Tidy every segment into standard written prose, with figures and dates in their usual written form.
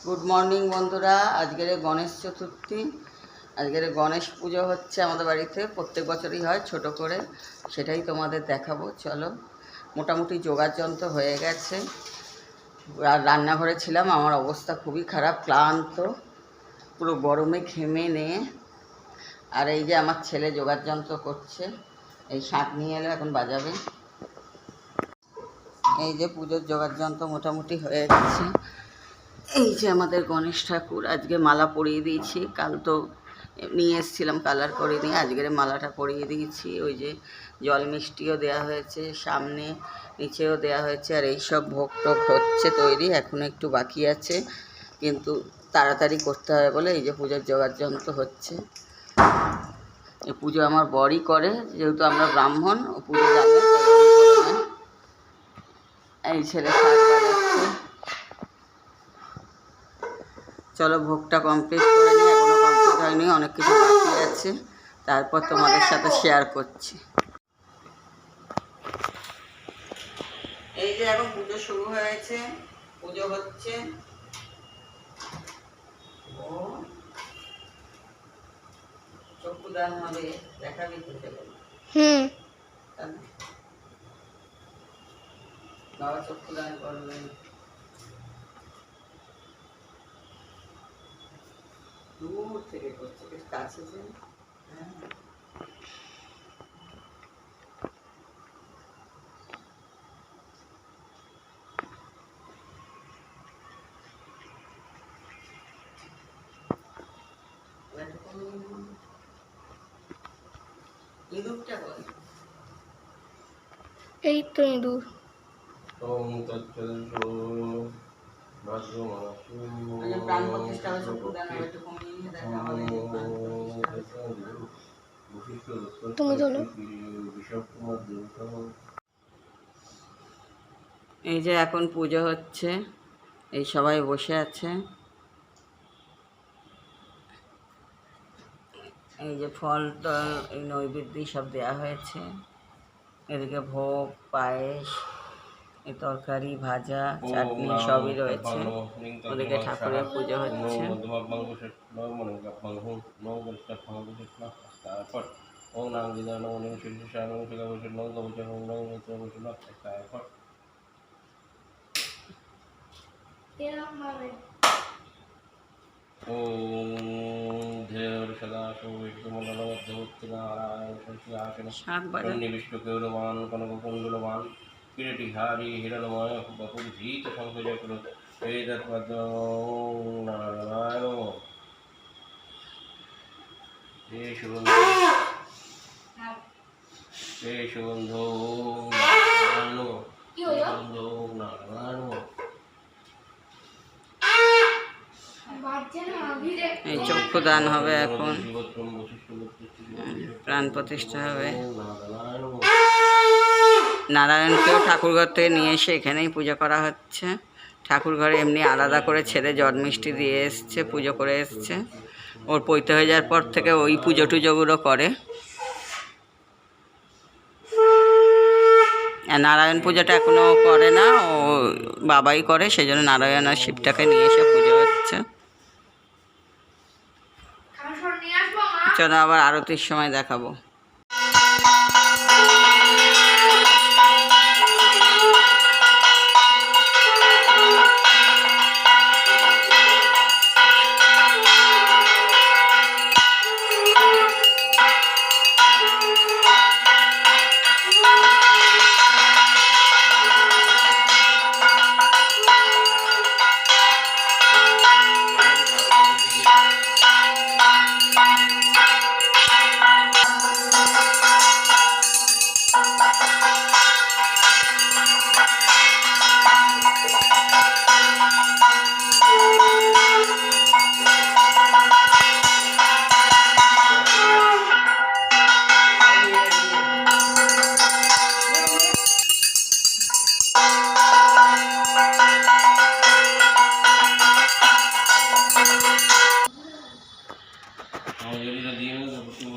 Good morning বন্ধুরা। আজকের গণেশ চতুর্থী, আজকের গণেশ পুজো হচ্ছে আমাদের বাড়িতে, প্রত্যেক বছরই হয় ছোট করে, সেটাই তোমাদের দেখাবো। চলো। মোটামুটি যোগাযন্ত্র হয়ে গেছে, আর রান্নাঘরে ছিলাম, আমার অবস্থা খুবই খারাপ, ক্লান্ত, পুরো গরমে ঘেমে নিয়ে। আর এই যে আমার ছেলে যোগাযন্ত্র করছে, এই শাঁখ নিয়ে এলো, এখন বাজাবে। এই যে পুজোর যোগাযন্ত্র মোটামুটি হয়ে গেছে। এই যে আমাদের গণেশ ঠাকুর, আজকে মালা পরিয়ে দিয়েছি, কাল তো নিয়ে এসেছিলাম কালার করে নিয়ে, আজকের মালাটা পরিয়ে দিয়েছি। ওই যে জল মিষ্টিও দেওয়া হয়েছে, সামনে নিচেও দেওয়া হয়েছে। আর এই সব ভোগ টোগ হচ্ছে তৈরি, এখনও একটু বাকি আছে, কিন্তু তাড়াতাড়ি করতে হবে বলে এই যে পুজোর যোগাযন্ত্র হচ্ছে। এই পুজো আমার বরই করে, যেহেতু আমরা ব্রাহ্মণ, ও পুজো জানে, এই ছেলে শাক বাজাচ্ছে। চলো ভোগটা কমপ্লিট করে নিই, এখনও কমপ্লিট হয়নি, অনেক কিছু বাকি আছে, তারপর তোমাদের সাথে শেয়ার করছি। এই যে এখন পুজো শুরু হয়েছে, পুজো হচ্ছে। ও চক্ষুদান হবে, দেখাবি তো ছেলে? বাবা চক্ষুদান করবেন, দূর থেকে করছে, বেশ কাছে যে। হ্যাঁ, ইঁদুরটা বল, এই তো ইঁদুর। প্রাণ প্রতিষ্ঠা হবে, চক্ষুদান হবে, একটু কমিয়ে নিয়ে দেখা হবে, প্রাণ প্রতিষ্ঠা হবে। তুমি চলো। এই যে এখন পুজো হচ্ছে, এই সবাই বসে আছে। এই যে ফল টল, এই নৈবেদ্য সব দেওয়া হয়েছে, এদিকে ভোগ, পায়েস, এই তরকারি, ভাজা, চাটনি সবই রয়েছে। ওদিকে ঠাকুরের পুজো হচ্ছে। শাক বাজা বিষ্ণুকেরমান কনককুণ্ডলমান কিরটিহারি হিরণময় বপুর্ধীত সংযোজকুল বেদপদ নারায়ণ হে সুগন্ধ নারায়ণ সুগন্ধ নারায়ণ। এই চক্ষুদান হবে, এখন প্রাণ প্রতিষ্ঠা হবে। নারায়ণকেও ঠাকুরঘর থেকে নিয়ে এসে এখানেই পুজো করা হচ্ছে। ঠাকুর ঘরে এমনি আলাদা করে ছেলে জল মিষ্টি দিয়ে এসছে, পুজো করে এসছে। ওর পৈতে হয়ে যাওয়ার পর থেকে ওই পুজো টুজোগুলো করে। আর নারায়ণ পুজোটা এখনও করে না, ও বাবাই করে, সেই জন্য নারায়ণ আর শিবটাকে নিয়ে এসে পুজো হচ্ছে। চলো আবার আরতির সময় দেখাবো।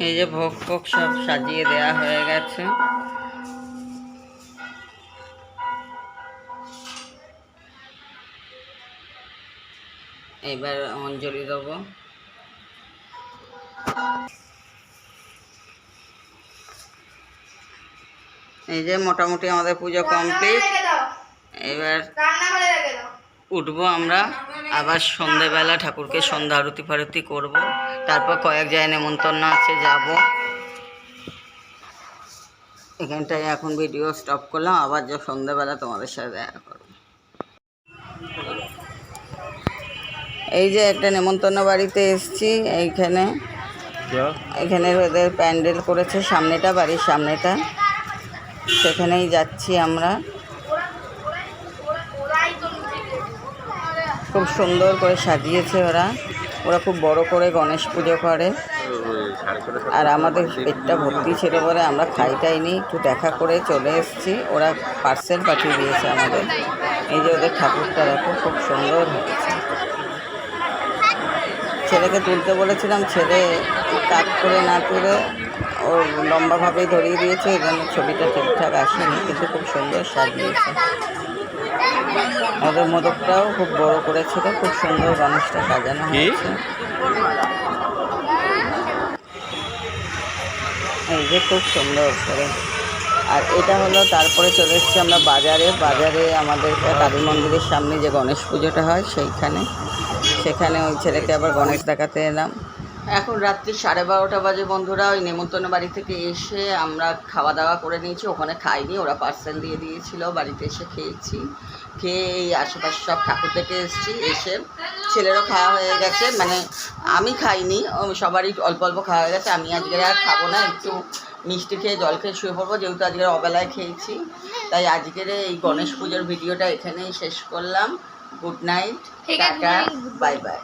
এই যে ভোগ ফোগ সব সাজিয়ে দেওয়া হয়ে গেছে। এবার অঞ্জলি দেবো। এই যে মোটামুটি আমাদের পুজো কমপ্লিট। এবার উঠবো আমরা আবার সন্ধেবেলা, ঠাকুরকে সন্ধ্যা আরতি ফারতি করবো, তারপর কয়েক জায়গায় নেমন্তন্ন আছে, যাব। এখানটায় এখন ভিডিও স্টপ করলাম, আবার যে সন্ধ্যেবেলা তোমাদের সাথে দেখা করবো। এই যে একটা নেমন্তন্ন বাড়িতে এসছি, এখানে ওদের প্যান্ডেল করেছে, সামনেটা, বাড়ির সামনেটা, সেখানেই যাচ্ছি আমরা। খুব সুন্দর করে সাজিয়েছে ওরা খুব বড় করে গণেশ পুজো করে। আর আমাদের পেটটা ভর্তি ছিল বলে আমরা খাইটাইনি, একটু দেখা করে চলে এসেছি। ওরা পার্সেল পাঠিয়ে দিয়েছে আমাদের। এই যে ওদের ঠাকুরটা দেখো, খুব সুন্দর হয়েছে। ছেলেকে তুলতে বলেছিলাম, ছেলে কাট করে না তুলে ও লম্বাভাবেই ধরিয়ে দিয়েছে, এই জন্য ছবিটা ঠিকঠাক আসেনি, কিন্তু খুব সুন্দর সাজিয়েছে। ওদের মোদকটাও খুব বড় করেছিল, খুব সুন্দর গণেশটা সাজানো হয়েছে। এই যে খুব সুন্দর করে। আর এটা হলো, তারপরে চলে এসেছি আমরা বাজারে আমাদের কালী মন্দিরের সামনে যে গণেশ পুজোটা হয় সেখানে ওই ছেলেকে আবার গণেশ দেখাতে এলাম। এখন রাত্রি 12:30 বাজে বন্ধুরা। ওই নেমন্তন্ন বাড়ি থেকে এসে আমরা খাওয়া দাওয়া করে নিয়েছি, ওখানে খাইনি, ওরা পার্সেল দিয়ে দিয়েছিল, বাড়িতে এসে খেয়েছি। খেয়ে এই আশেপাশে সব ঠাকুর দেখে এসেছি, এসে ছেলেরও খাওয়া হয়ে গেছে, মানে আমি খাইনি, সবারই অল্প অল্প খাওয়া হয়ে গেছে। আমি আজকে আর খাবো না, একটু মিষ্টি খেয়ে জল খেয়ে শুয়ে পড়বো, যেহেতু আজকে অবেলায় খেয়েছি। তাই আজকের এই গণেশ পুজোর ভিডিওটা এখানেই শেষ করলাম। Good night, tata, bye bye.